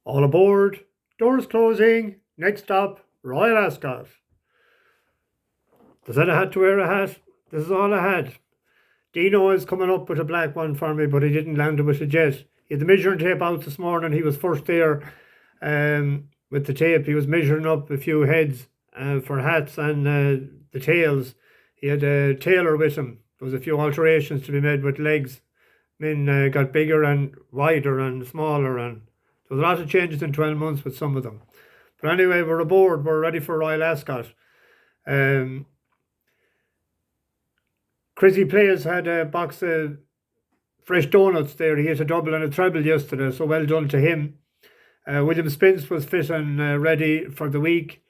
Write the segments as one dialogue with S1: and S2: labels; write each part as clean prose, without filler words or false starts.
S1: All aboard. Doors closing. Next stop, Royal Ascot. They said I had to wear a hat. This is all I had. Dino is coming up with a black one for me, but he didn't land it with a jet. He had the measuring tape out this morning. He was first there with the tape. He was measuring up a few heads for hats and the tails. He had a tailor with him. There was a few alterations to be made with legs. Men got bigger and wider and smaller, and there was a lot of changes in 12 months with some of them. But anyway, we're aboard. We're ready for Royal Ascot. Chrissy Players had a box of fresh donuts there. He hit a double and a treble yesterday, so well done to him. William Spence was fit and ready for the week.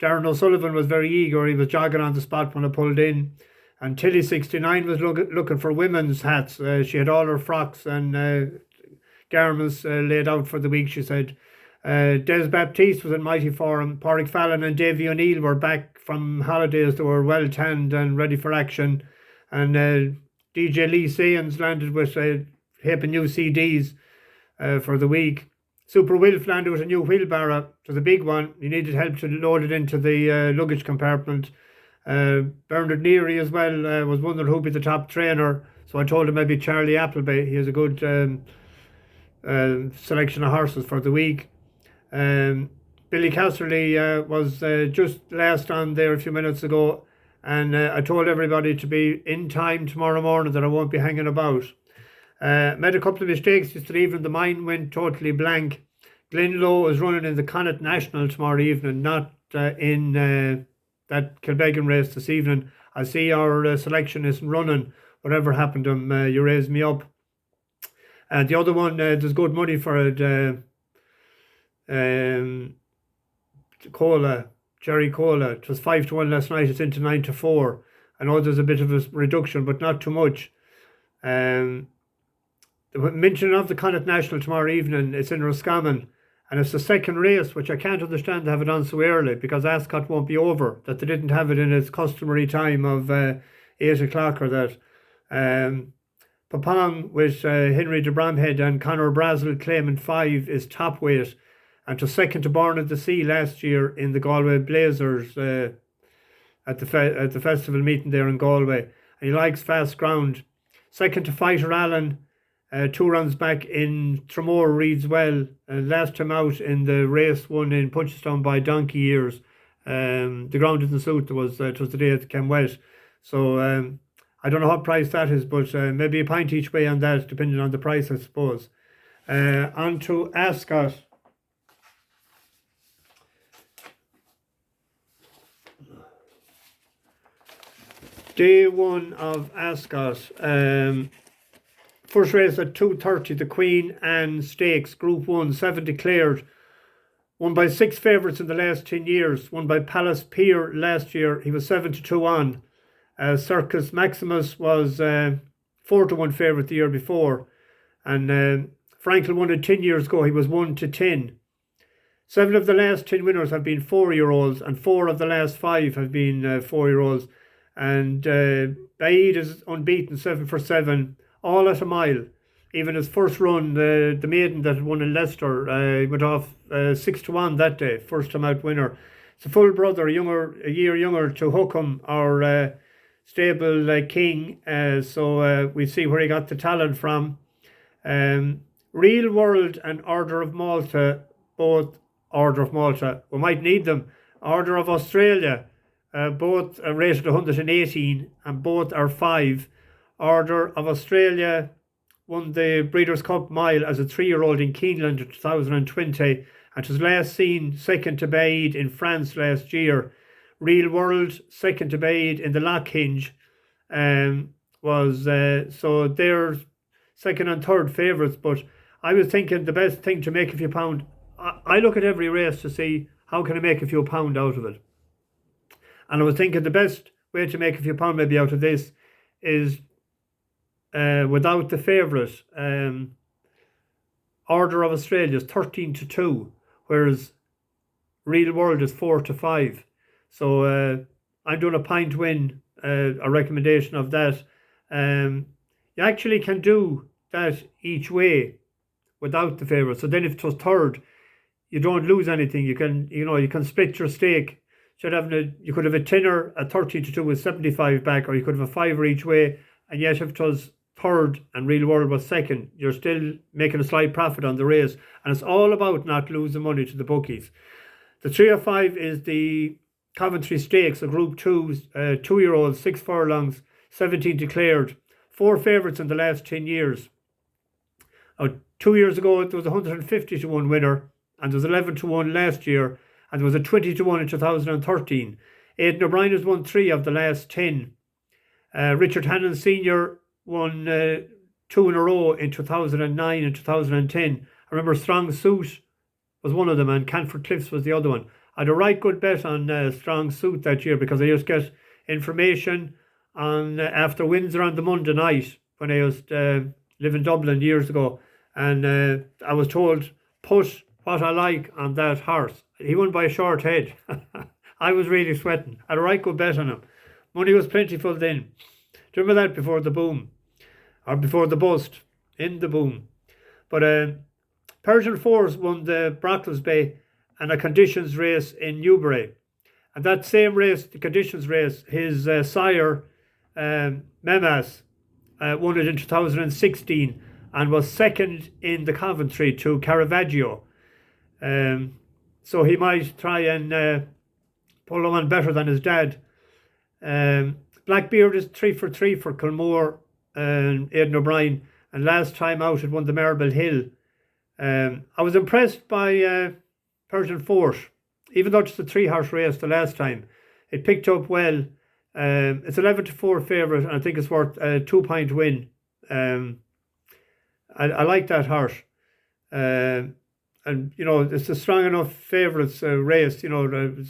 S1: Darren O'Sullivan was very eager. He was jogging on the spot when I pulled in. And Tilly 69 was looking for women's hats. She had all her frocks and garments laid out for the week, she said. Des Baptiste was in mighty form. Pádraig Fallon and Davy O'Neill were back from holidays. They were well tanned and ready for action. And DJ Lee Sayans landed with a heap of new CDs for the week. Super Wilf landed with a new wheelbarrow. It was a big one. He needed help to load it into the luggage compartment. Bernard Neary as well was wondering who'd be the top trainer. So I told him maybe Charlie Appleby. He has a good selection of horses for the week. Billy Casserly was just last on there a few minutes ago. And I told everybody to be in time tomorrow morning, that I won't be hanging about. Made a couple of mistakes yesterday evening. The mind went totally blank. Glenlow is running in the Connacht National tomorrow evening, not in that Kilbeggan race this evening. I see our selection isn't running. Whatever happened to him, you raised me up. The other one, there's good money for it. Jerry Cola. It was 5-1 last night. It's into 9-4. I know there's a bit of a reduction, but not too much. The mention of the Connacht National tomorrow evening, it's in Roscommon, and it's the second race, which I can't understand to have it on so early, because Ascot won't be over, that they didn't have it in its customary time of 8 o'clock or that. Popong with Henry de Bromhead and Conor Brazel claiming 5 is top weight, and to second to Born of the Sea last year in the Galway Blazers at the festival meeting there in Galway. And he likes fast ground. Second to Fighter Allen, 2 runs back in Tramore reads well. Last time out in the race won in Punchestown by donkey years. The ground didn't suit. It was the day it came wet. So I don't know what price that is, but maybe a pint each way on that, depending on the price, I suppose. On to Ascot. Day 1 of Ascot. First race at 2:30, the Queen Anne Stakes, Group 1, 7 declared. Won by 6 favourites in the last 10 years. Won by Palace Pier last year. He was 7-2 on. Circus Maximus was 4-1 favourite the year before. And Frankel won it 10 years ago. He was 1-10. 7 of the last 10 winners have been 4-year-olds, and 4 of the last 5 have been 4-year-olds. And Baid is unbeaten, 7 for 7, all at a mile. Even his first run, the maiden that won in Leicester, went off 6-1 that day, first time out winner. It's a full brother, a year younger to Hookham, our stable king. So we see where he got the talent from. Real World and Order of Malta, both Order of Malta, we might need them. Order of Australia, both are rated 118 and both are 5. Order of Australia won the Breeders' Cup Mile as a 3-year-old in Keeneland in 2020 and was last seen second to Baid in France last year. Real World, second to Baid in the Lockhinge, so they're second and third favourites. But I was thinking the best thing to make a few pound, I look at every race to see how can I make a few pound out of it. And I was thinking the best way to make a few pound maybe out of this is without the favourite. Order of Australia is 13-2, whereas Real World is 4-5. So I'm doing a pint win, a recommendation of that. You actually can do that each way without the favourite. So then if it was third, you don't lose anything. You can split your stake. You could have a tenner at 30-2 with 75 back, or you could have a fiver each way, and yet if it was third and Real World was second, you're still making a slight profit on the race. And it's all about not losing money to the bookies. The 305 is the Coventry Stakes, a Group 2, 2-year-olds, 6 furlongs, 17 declared, 4 favourites in the last 10 years. 2 years ago, there was a 150-1 winner, and there was 11-1 last year, and there was a 20-1 in 2013. Aidan O'Brien has won 3 of the last 10. Richard Hannon Sr. won 2 in a row in 2009 and 2010. I remember Strong Suit was one of them, and Canford Cliffs was the other one. I had a right good bet on Strong Suit that year, because I used to get information on after Windsor on the Monday night when I used to live in Dublin years ago, and I was told, put what I like on that horse. He won by a short head. I was really sweating. I had a right good bet on him. Money was plentiful then. Do you remember that, before the boom? Or before the bust? In the boom. But Persian Force won the Brockles Bay and a conditions race in Newbury. And that same race, the conditions race, his sire, Memas, won it in 2016 and was second in the Coventry to Caravaggio. So he might try and pull on better than his dad. Blackbeard is 3 for 3 for Kilmore and Aidan O'Brien, and last time out it won the Marble Hill. I was impressed by Persian Force, even though it's a 3-horse race the last time. It picked up well. It's 11-4 favourite, and I think it's worth a 2-point win. I like that horse. And, it's a strong enough favourites race, having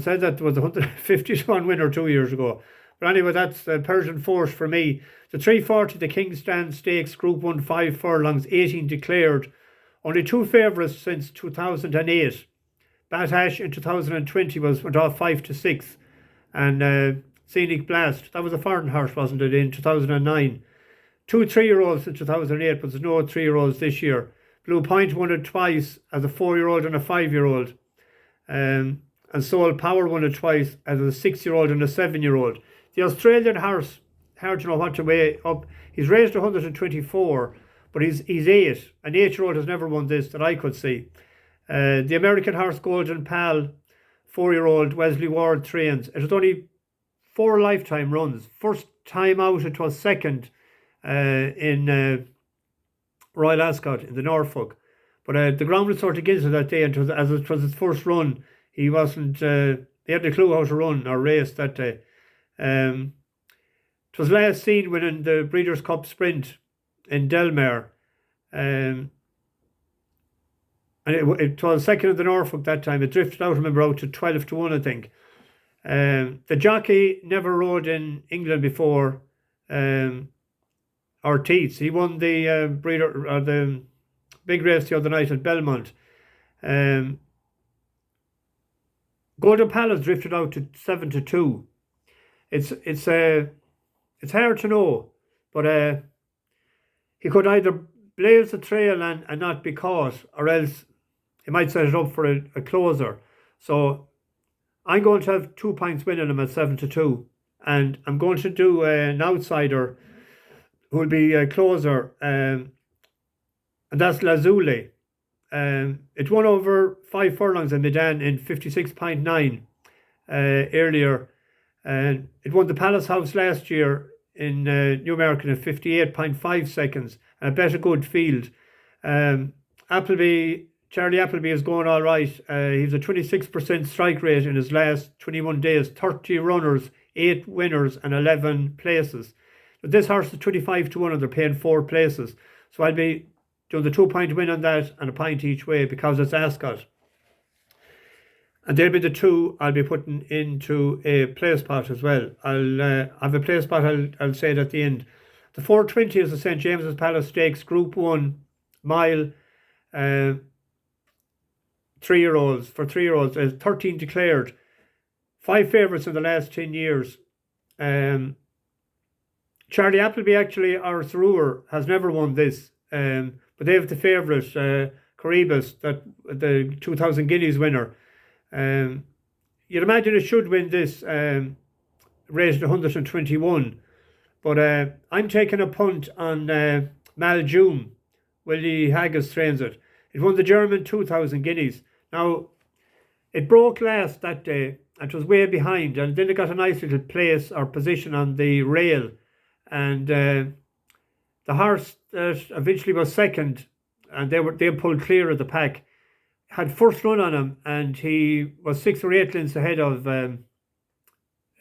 S1: said that, there was a 150-1 winner 2 years ago. But anyway, that's Persian Force for me. The 340, the Kingston Stakes, Group 1, 5 furlongs, 18 declared. Only 2 favourites since 2008. Batash in 2020 went off 5-6. And Scenic Blast, that was a foreign horse, wasn't it, in 2009. 2 3-year-olds in 2008, but there's no 3-year-olds this year. Blue Point won it twice as a 4-year-old and a 5-year-old. And Soul Power won it twice as a 6-year-old and a 7-year-old. The Australian horse, hard to know what to weigh up. He's raised 124, but he's 8. An 8-year-old has never won this that I could see. The American horse Golden Pal, 4-year-old Wesley Ward trains. It was only 4 lifetime runs. First time out it was second in Royal Ascot in the Norfolk. But the ground was sort of against it that day, and as it was his first run, he wasn't, he hadn't a clue how to run or race that day. It was last seen winning the Breeders' Cup Sprint in Delmare. And it was second in the Norfolk that time. It drifted out, remember, out to 12-1, I think. The jockey never rode in England before, Ortiz. He won the the big race the other night at Belmont. Golden Palace drifted out to 7-2. It's hard to know, but he could either blaze the trail and not be caught, or else he might set it up for a closer. So I'm going to have 2 points winning him at 7-2, and I'm going to do an outsider who will be a closer, and that's Lazuli. It won over 5 furlongs in Medan in 56.9 earlier, and it won the Palace House last year in Newmarket in 58.5 seconds, and I bet a good field. Charlie Appleby is going all right. He's a 26% strike rate in his last 21 days, 30 runners, 8 winners and 11 places. But this horse is 25-1 and they're paying 4 places. So I'll be doing the 2-point win on that and a pint each way because it's Ascot. And they'll be the 2 I'll be putting into a Placepot as well. I'll have a Placepot, I'll say it at the end. The 420 is the St. James's Palace Stakes, Group 1, mile, 3-year-olds. For 3-year-olds, 13 declared. 5 favourites in the last 10 years. Charlie Appleby, actually, our Thrower, has never won this. But But they have the favourite, Caribus, that the 2,000 guineas winner. You'd imagine it should win this, raised 121. But I'm taking a punt on Maljoom. Willie Haggis trains it. It won the German 2,000 guineas. Now, it broke last that day, and it was way behind, and then it got a nice little place or position on the rail. And the horse that eventually was second, and they pulled clear of the pack, had first run on him, and he was 6 or 8 lengths ahead of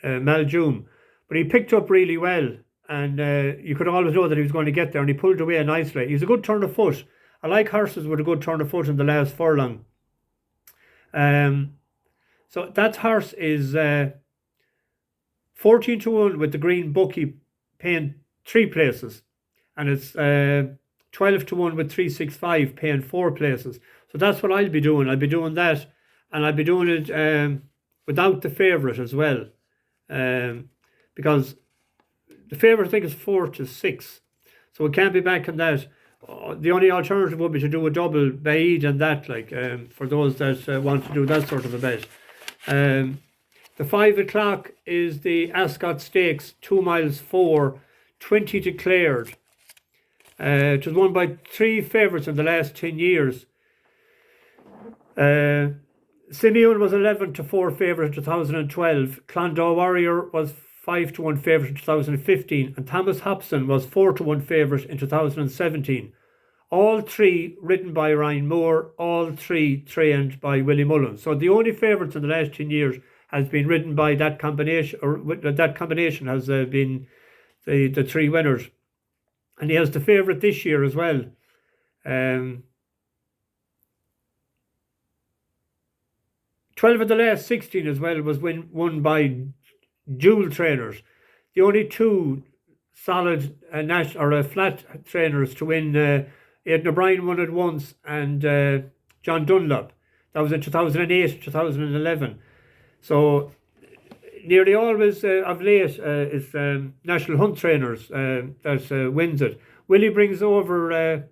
S1: Maljoom. But he picked up really well, and you could always know that he was going to get there, and he pulled away nicely. He's a good turn of foot. I like horses with a good turn of foot in the last furlong. So that horse is 14 to 1 with the green bookie paying 3 places, and it's 12 to 1 with 365 paying 4 places. So that's what I'll be doing. I'll be doing that, and I'll be doing it without the favourite as well, because the favourite I think is 4 to 6, so we can't be back on that. The only alternative would be to do a double Baid and that, like for those that want to do that sort of a bet. The 5 o'clock is the Ascot Stakes, 2 miles 4, 20 declared. It was won by 3 favourites in the last 10 years. Simeon was 11 to 4 favourite in 2012. Clondalk Warrior was 5 to 1 favourite in 2015, and Thomas Hobson was 4 to 1 favourite in 2017. All 3 ridden by Ryan Moore, all 3 trained by Willie Mullins. So the only favourites in the last 10 years has been ridden by that combination, or that combination has been the 3 winners. And he has the favourite this year as well. 12 of the last 16 as well was won by dual trainers. The only 2 solid flat trainers to win, Aidan O'Brien won it once, and John Dunlop. That was in 2008, 2011. So nearly always of late is national hunt trainers that wins it. Willie brings over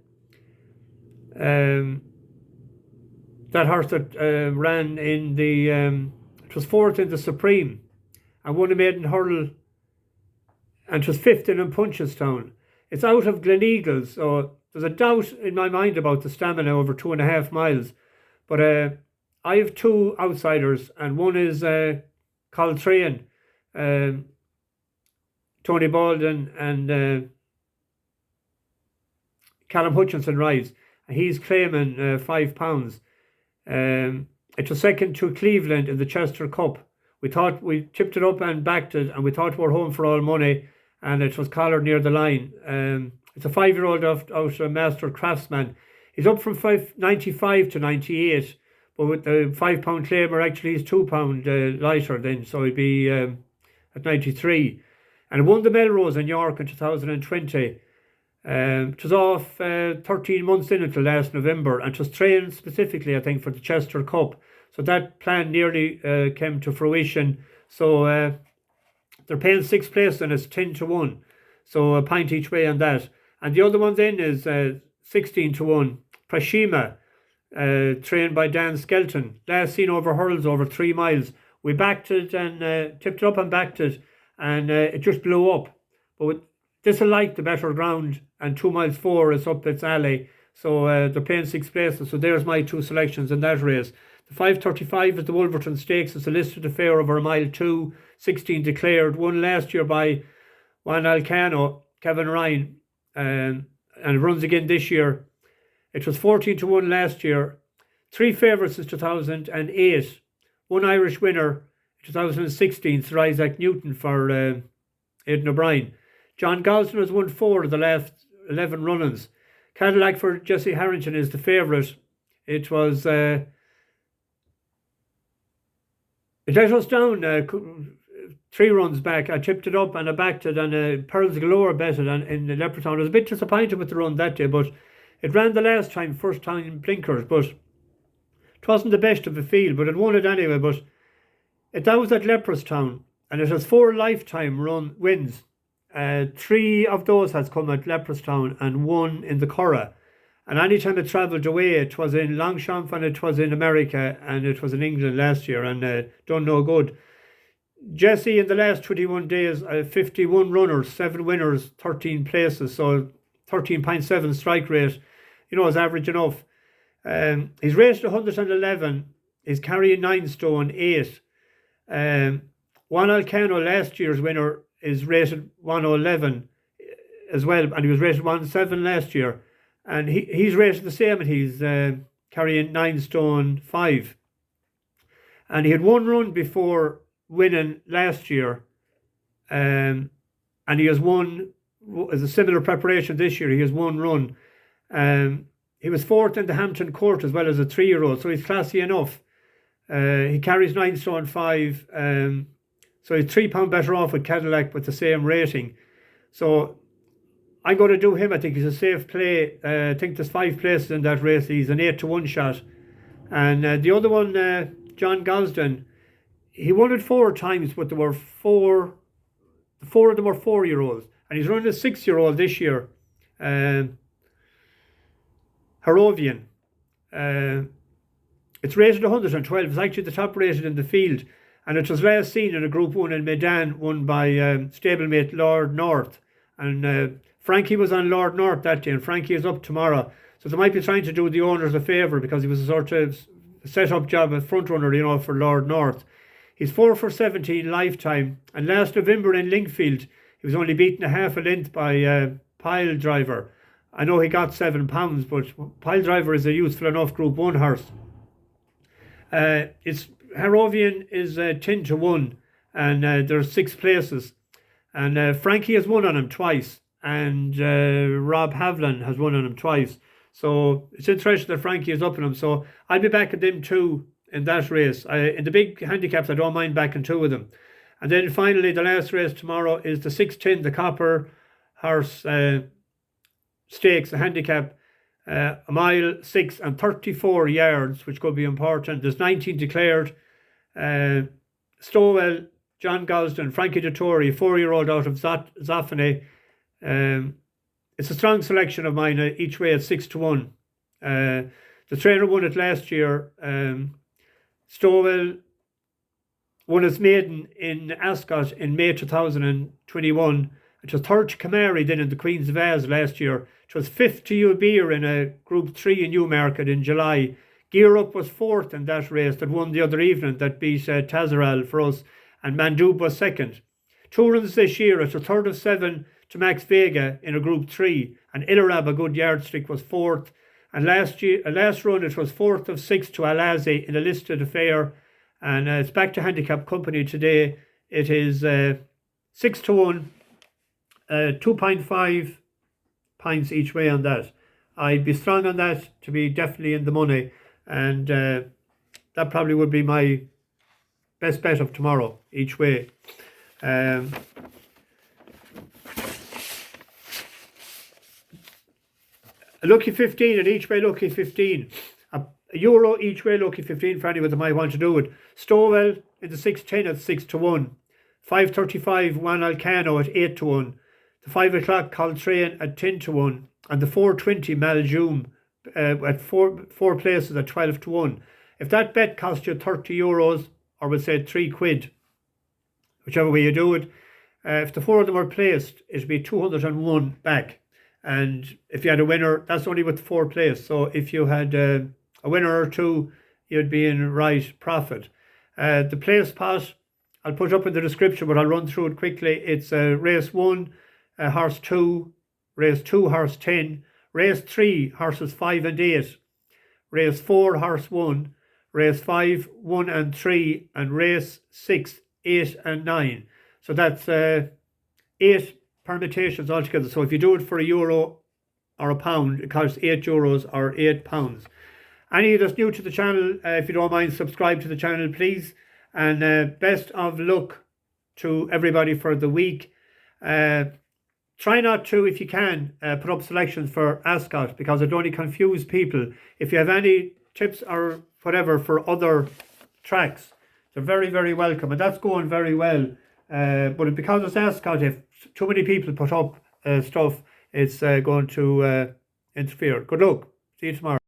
S1: that horse that ran in the it was 4th in the Supreme and won a maiden hurdle, and it was 5th in Punchestown. It's out of Gleneagles, so there's a doubt in my mind about the stamina over 2.5 miles. But I have 2 outsiders, and one is Coltrane, Tony Baldwin and Callum Hutchinson rides, and he's claiming £5. It was second to Cleveland in the Chester Cup. We thought we tipped it up and backed it, and we thought we were home for all money, and it was collared near the line. It's a 5-year-old out of Master Craftsman. He's up from 95 to 98, but with the £5 claimer, actually he's £2 lighter then, so he'd be at 93. And won the Melrose in York in 2020. It was off 13 months in until last November, and it was trained specifically, I think, for the Chester Cup. So that plan nearly came to fruition. So they're paying 6th place, and it's 10 to 1. So a pint each way on that. And the other one then is 16 to 1. Proshema, trained by Dan Skelton. Last seen over hurdles over 3 miles. We backed it and tipped it up and backed it, and it just blew up. But this will like the better ground, and 2 miles 4 is up its alley. So they're paying 6 places. So there's my 2 selections in that race. The 5:35 is the Wolverton Stakes. It's a listed affair over a mile 2, 16 declared. Won last year by Juan Elcano, Kevin Ryan, and it runs again this year. It was 14 to 1 last year. 3 favourites since 2008. 1 Irish winner in 2016, Sir Isaac Newton for Aidan O'Brien. John Gosden has won 4 of the last 11 run-ins. Cadillac for Jesse Harrington is the favourite. It was it let us down 3 runs back. I tipped it up and I backed it, and Pearls Galore betted in the Leopardstown. I was a bit disappointed with the run that day, but it ran the last time, first time in blinkers, but it wasn't the best of a field, but it won it anyway. But that was at Leopardstown, and it has 4 lifetime wins. 3 of those has come at Leopardstown and 1 in the Curragh. And any time it travelled away, it was in Longchamp and it was in America and it was in England last year and done no good. Jesse, in the last 21 days, 51 runners, 7 winners, 13 places, so 13.7 strike rate, is average enough. He's rated 111, he's carrying 9 stone 8. Juan Elcano, last year's winner, is rated 111 as well, and he was rated 107 last year. And he's rated the same, and he's carrying 9 stone 5. And he had 1 run before winning last year, and he has won as a similar preparation this year. He has 1 run. He was 4th in the Hampton Court as well as a 3-year-old, so he's classy enough. He carries 9 stone 5, so he's £3 better off with Cadillac with the same rating. So I'm going to do him. I think he's a safe play. I think there's 5 places in that race. He's an 8-1 shot. And the other one, John Gosden, he won it 4 times, but there were 4 of them were 4-year-olds. And he's running a 6-year-old this year. Harovian. It's rated 112. It's actually the top rated in the field. And it was last seen in a Group 1 in Medan, won by stablemate Lord North. And Frankie was on Lord North that day, and Frankie is up tomorrow. So they might be trying to do the owners a favour because he was a sort of set-up job, a front runner, for Lord North. He's 4 for 17 lifetime. And last November in Linkfield, he was only beaten a half a length by Pile Driver. I know he got £7, but Pile Driver is a useful enough Group 1 horse. It's Harovian is 10-1, and there's 6 places. And Frankie has won on him twice, and Rob Havlin has won on him twice. So it's interesting that Frankie is up on him. So I'll be backing them 2 in that race. In the big handicaps, I don't mind backing 2 of them. And then finally, the last race tomorrow is the 610, the Copper Horse Stakes, a handicap, a mile, 6 and 34 yards, which could be important. There's 19 declared. Stowell, John Gosden, Frankie Dettori, 4-year-old out of Zoffany. It's a strong selection of mine, each way at 6-1. The trainer won it last year. Stowell won his maiden in Ascot in May 2021. It was 3rd to Camari then in the Queen's Vase last year. It was 5th to Ubir in a Group 3 in Newmarket in July. Gear Up was 4th in that race that won the other evening, that beat Tazaral for us, and Mandub was 2nd. 2 runs this year. It's a 3rd of 7 to Max Vega in a Group 3, and Illarab, a good yardstick, was 4th. And last run it was 4th of 6 to Alazi in a listed affair, and it's back to handicap company today. It is 6-1, 2.5 pints each way on that. I'd be strong on that to be definitely in the money, and that probably would be my best bet of tomorrow each way. A lucky 15 and each way lucky 15. A euro each way lucky 15 for anyone that might want to do it. Stowell in the 610 at 6-1. 5.35 Juan Elcano at 8-1. The 5 o'clock Coltrane at 10-1. And the 4.20 Maljoom at four places at 12-1. If that bet cost you €30, or we'll say £3, whichever way you do it, if the 4 of them are placed, it'd be 201 back. And if you had a winner, that's only with the 4 place. So if you had a winner or 2, you'd be in right profit. The Placepot, I'll put up in the description, but I'll run through it quickly. It's race 1, horse 2, race 2, horse 10, race 3, horses 5 and 8, race 4, horse 1, race 5, 1 and 3, and race 6, 8 and 9. So that's 8 permutations altogether. So if you do it for €1 or £1, it costs €8 or £8. Any that's new to the channel, if you don't mind, subscribe to the channel, please. And best of luck to everybody for the week. Try not to, if you can, put up selections for Ascot, because it only confuse people. If you have any tips or whatever for other tracks, they're very, very welcome. And that's going very well. But because it's Ascot, if too many people put up stuff, it's going to interfere. Good luck. See you tomorrow.